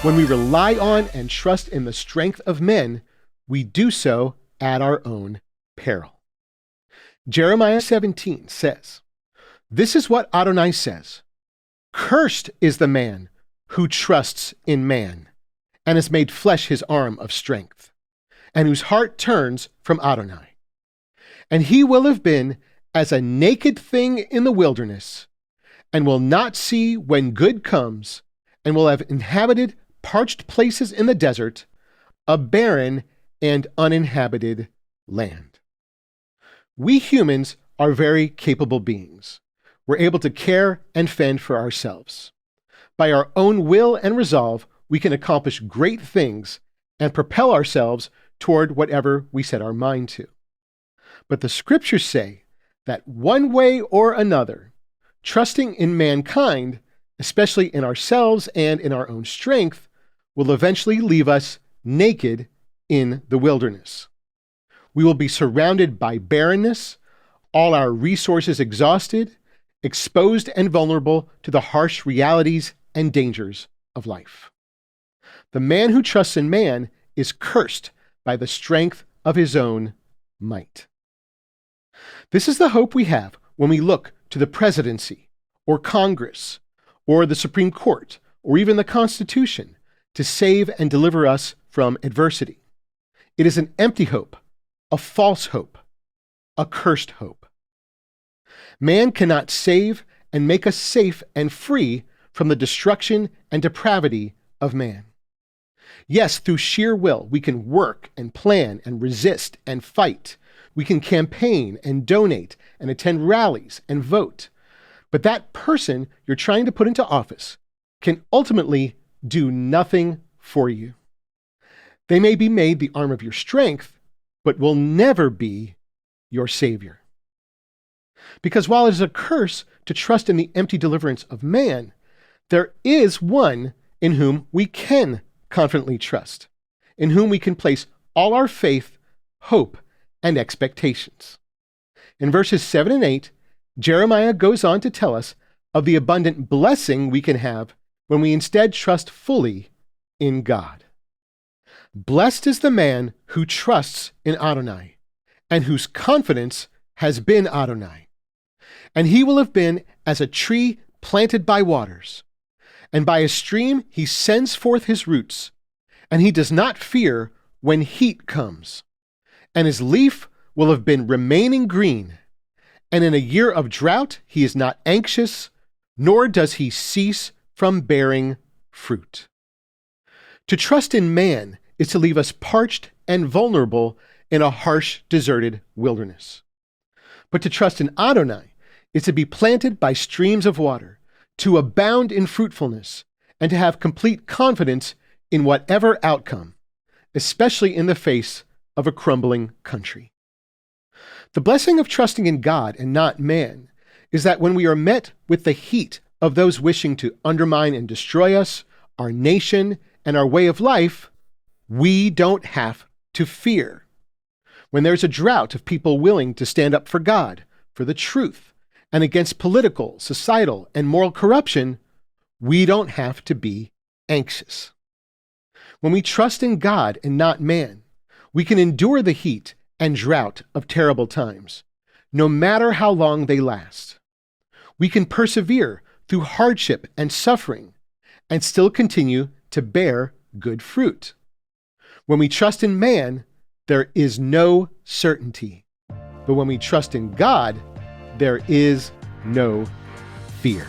When we rely on and trust in the strength of men, we do so at our own peril. Jeremiah 17 says, "This is what Adonai says, Cursed is the man who trusts in man, and has made flesh his arm of strength, and whose heart turns from Adonai. And he will have been as a naked thing in the wilderness, and will not see when good comes, and will have inhabited parched places in the desert, a barren and uninhabited land." We humans are very capable beings. We're able to care and fend for ourselves. By our own will and resolve, we can accomplish great things and propel ourselves toward whatever we set our mind to. But the scriptures say that one way or another, trusting in mankind, especially in ourselves and in our own strength, will eventually leave us naked in the wilderness. We will be surrounded by barrenness, all our resources exhausted, exposed and vulnerable to the harsh realities and dangers of life. The man who trusts in man is cursed by the strength of his own might. This is the hope we have when we look to the presidency, or Congress, or the Supreme Court, or even the Constitution to save and deliver us from adversity. It is an empty hope, a false hope, a cursed hope. Man cannot save and make us safe and free from the destruction and depravity of man. Yes, through sheer will, we can work and plan and resist and fight. We can campaign and donate and attend rallies and vote. But that person you're trying to put into office can ultimately do nothing for you. They may be made the arm of your strength, but will never be your savior. Because while it is a curse to trust in the empty deliverance of man, there is one in whom we can confidently trust, in whom we can place all our faith, hope, and expectations. In verses 7 and 8, Jeremiah goes on to tell us of the abundant blessing we can have when we instead trust fully in God. Blessed is the man who trusts in Adonai, and whose confidence has been Adonai. And he will have been as a tree planted by waters, and by a stream he sends forth his roots, and he does not fear when heat comes. And his leaf will have been remaining green, and in a year of drought he is not anxious, nor does he cease from bearing fruit. To trust in man is to leave us parched and vulnerable in a harsh, deserted wilderness. But to trust in Adonai is to be planted by streams of water, to abound in fruitfulness, and to have complete confidence in whatever outcome, especially in the face of a crumbling country. The blessing of trusting in God and not man is that when we are met with the heat of those wishing to undermine and destroy us, our nation, and our way of life, we don't have to fear. When there's a drought of people willing to stand up for God, for the truth, and against political, societal, and moral corruption, we don't have to be anxious. When we trust in God and not man, we can endure the heat and drought of terrible times, no matter how long they last. We can persevere through hardship and suffering and still continue to bear good fruit. When we trust in man, there is no certainty. But when we trust in God, there is no fear.